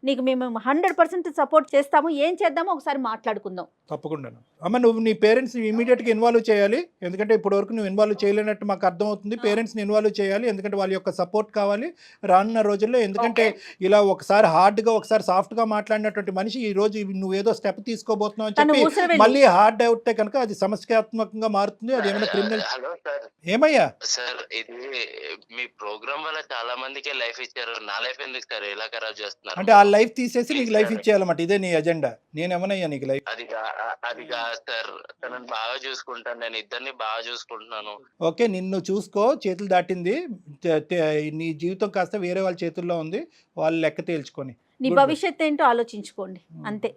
నీకు మేము 100% సపోర్ట్ చేస్తాము. ఏం చేద్దామో ఒకసారి మాట్లాడుకుందాం. తప్పకుండా అమ్మ. నువ్వు నీ పేరెంట్స్ ఇమీడియట్గా ఇన్వాల్వ్ చేయాలి. ఎందుకంటే ఇప్పటివరకు నువ్వు ఇన్వాల్వ్ చేయలేనట్టు మాకు అర్థమవుతుంది. పేరెంట్స్ని ఇన్వాల్వ్ చేయాలి. ఎందుకంటే వాళ్ళ యొక్క సపోర్ట్ కావాలి రానున్న రోజుల్లో. ఎందుకంటే ఇలా ఒకసారి హార్డ్గా ఒకసారి సాఫ్ట్గా మాట్లాడినటువంటి మనిషి ఈ రోజు నువ్వేదో స్టెప్ తీసుకోబోతున్నావు అని చెప్పి మళ్ళీ హార్డ్ అవుతే కనుక అది సమస్యాత్మకంగా మారుతుంది. అది ఏమైనా క్రిమినల్. Hello sir. ఏమయ్యా సార్, ఇది మీ ప్రోగ్రామ్ వల్ల చాలా మందికి లైఫ్ ఇచ్చారు. నా లైఫ్ ఎందుకు సార్ ఇలా ఖరాబ్ చేస్తున్నారు? అంటే ఆ లైఫ్ తీసేసి నీకు లైఫ్ ఇచ్చేయాలన్నమాట. ఇదే నీ ఎజెండా. నేనేమనయ్యా నీకు లైఫ్? అది కాదు సార్. తనని బాగా చూసుకుంటాను. నేను ఇద్దరిని బాగా చూసుకుంటున్నాను. ఓకే, నిన్ను చూసుకో. చేతులు దాటింది. నీ జీవితం కాస్త వేరే వాళ్ళ చేతుల్లో ఉంది. వాళ్ళు లెక్క తేల్చుకొని నీ భవిష్యత్తు ఏంటో ఆలోచించుకోండి అంతే.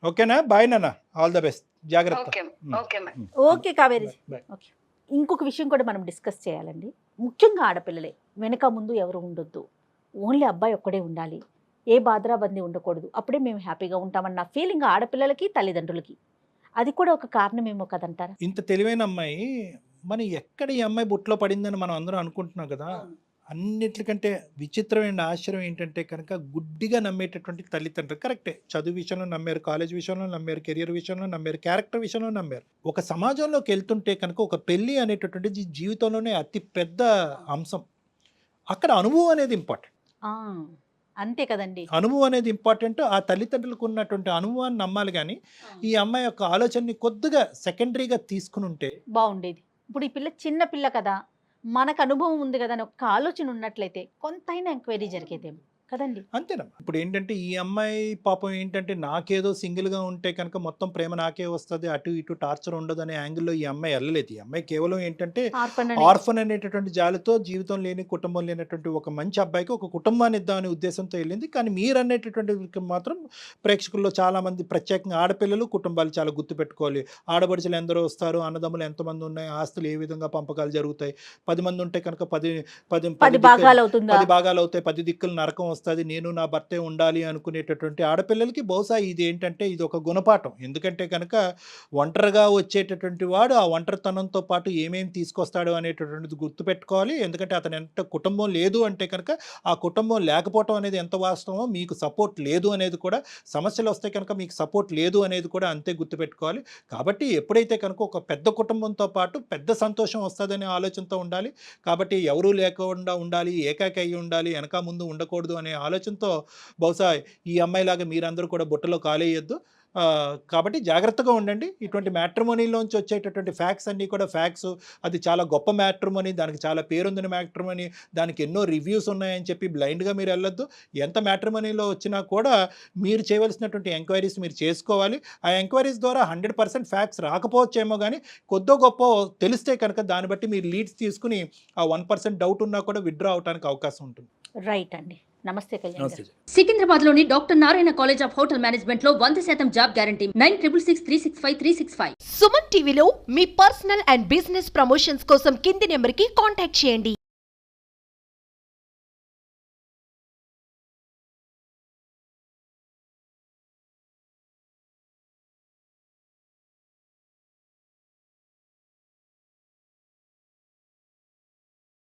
ఓకేనా? బాయ్ నాన్న. All the best. జాగ్రత్త. ఓకే కావేరి. ఓకే. ఇంకొక విషయం కూడా మనం డిస్కస్ చేయాలండి. ముఖ్యంగా ఆడపిల్లలే. వెనక ముందు ఎవరు ఉండొద్దు. ఓన్లీ అబ్బాయి ఒక్కడే ఉండాలి. ఏ బాధరాబందీ ఉండకూడదు. అప్పుడే మేము హ్యాపీగా ఉంటామన్న ఫీలింగ్ ఆడపిల్లలకి తల్లిదండ్రులకి. అది కూడా ఒక కారణమేమో కదంటారా? ఇంత తెలివైన అమ్మాయి మనం ఎక్కడ ఈ అమ్మాయి బుట్లో పడిందని మనం అందరం అనుకుంటున్నాం కదా. అన్నిటికంటే విచిత్రమైన ఆశ్చర్యం ఏంటంటే కనుక గుడ్డిగా నమ్మేటటువంటి తల్లిదండ్రులు. కరెక్టే, చదువు విషయంలో నమ్మారు, కాలేజ్ విషయంలో నమ్మారు, కెరియర్ విషయంలో నమ్మారు, క్యారెక్టర్ విషయంలో నమ్మారు. ఒక సమాజంలోకి వెళ్తుంటే కనుక ఒక పెళ్ళి అనేటటువంటిది జీవితంలోనే అతి పెద్ద అంశం. అక్కడ అనుభవం అనేది ఇంపార్టెంట్. అంతే కదండి. అనుభవం అనేది ఇంపార్టెంట్. ఆ తల్లిదండ్రులకు ఉన్నటువంటి అనుభవాన్ని నమ్మాలి. కానీ ఈ అమ్మాయి యొక్క ఆలోచనని కొద్దిగా సెకండరీగా తీసుకుని ఉంటే బాగుండేది. ఇప్పుడు ఈ పిల్ల చిన్న పిల్ల కదా, మనకు అనుభవం ఉంది కదా అని ఒక ఆలోచన ఉన్నట్లయితే కొంతైనా ఎంక్వైరీ జరిగేదేమో కదండి. అంతేనమ్మా. ఇప్పుడు ఏంటంటే ఈ అమ్మాయి పాపం ఏంటంటే నాకేదో సింగిల్గా ఉంటే కనుక మొత్తం ప్రేమ నాకే వస్తుంది, అటు ఇటు టార్చర్ ఉండదు అనే యాంగిల్లో ఈ అమ్మాయి వెళ్ళలేదు. ఈ అమ్మాయి కేవలం ఏంటంటే ఆర్ఫన్ అనేటటువంటి జాలితో జీవితం లేని కుటుంబం లేనటువంటి ఒక మంచి అబ్బాయికి ఒక కుటుంబాన్ని ఇద్దామనే ఉద్దేశంతో వెళ్ళింది. కానీ మీరు అనేటటువంటి మాత్రం ప్రేక్షకుల్లో చాలామంది ప్రత్యేకంగా ఆడపిల్లలు కుటుంబాలు చాలా గుర్తుపెట్టుకోవాలి. ఆడపడుచులు ఎందరో వస్తారు, అన్నదమ్ములు ఎంతమంది ఉన్నాయి, ఆస్తులు ఏ విధంగా పంపకాలు జరుగుతాయి, 10 మంది ఉంటే కనుక 10 భాగాలు అవుతాయి, 10 దిక్కులు నరకం వస్తుంది, నేను నా భర్తే ఉండాలి అనుకునేటటువంటి ఆడపిల్లలకి బహుశా ఇది ఏంటంటే ఇది ఒక గుణపాఠం. ఎందుకంటే కనుక ఒంటరిగా వచ్చేటటువంటి వాడు ఆ ఒంటరితనంతో పాటు ఏమేమి తీసుకొస్తాడు అనేటటువంటిది గుర్తుపెట్టుకోవాలి. ఎందుకంటే అతను ఎంత కుటుంబం లేదు అంటే కనుక ఆ కుటుంబం లేకపోవటం అనేది ఎంత వాస్తవమో, మీకు సపోర్ట్ లేదు అనేది కూడా, సమస్యలు వస్తే కనుక మీకు సపోర్ట్ లేదు అనేది కూడా అంతే గుర్తుపెట్టుకోవాలి. కాబట్టి ఎప్పుడైతే కనుక ఒక పెద్ద కుటుంబంతో పాటు పెద్ద సంతోషం వస్తుందనే ఆలోచనతో ఉండాలి. కాబట్టి ఎవరూ లేకుండా ఉండాలి, ఏకాకి అయ్యి ఉండాలి, వెనక ముందు ఉండకూడదు అనే ఆలోచనతో బహుశా ఈ అమ్మాయిలాగా మీరందరూ కూడా బుట్టలో కాలేయొద్దు. కాబట్టి జాగ్రత్తగా ఉండండి. ఇటువంటి మ్యాట్రిమోనీలోంచి వచ్చేటటువంటి ఫ్యాక్ట్స్ అన్నీ కూడా ఫ్యాక్ట్స్. అది చాలా గొప్ప మ్యాట్రిమోనీ, దానికి చాలా పేరుందిన మ్యాట్రిమోనీ, దానికి ఎన్నో రివ్యూస్ ఉన్నాయని చెప్పి బ్లైండ్గా మీరు వెళ్ళొద్దు. ఎంత మ్యాట్రిమోనీలో వచ్చినా కూడా మీరు చేయవలసినటువంటి ఎంక్వైరీస్ మీరు చేసుకోవాలి. ఆ ఎంక్వైరీస్ ద్వారా 100% ఫ్యాక్ట్స్ రాకపోవచ్చేమో, కానీ కొద్దో గొప్ప తెలిస్తే కనుక దాన్ని బట్టి మీరు లీడ్స్ తీసుకుని ఆ 1% డౌట్ ఉన్నా కూడా విత్డ్రా అవడానికి అవకాశం ఉంటుంది. రైట్ అండి. నమస్తే కళ్యాణ్. సికింద్రాబాద్ లోని doctor Narayana college of hotel management లో 100% జాబ్ గ్యారంటీ. 966365 సుమన్ టీవీలో మీ పర్సనల్ అండ్ బిజినెస్ ప్రమోషన్స్ కోసం కింది నెంబర్ కి కాంటాక్ట్ చేయండి.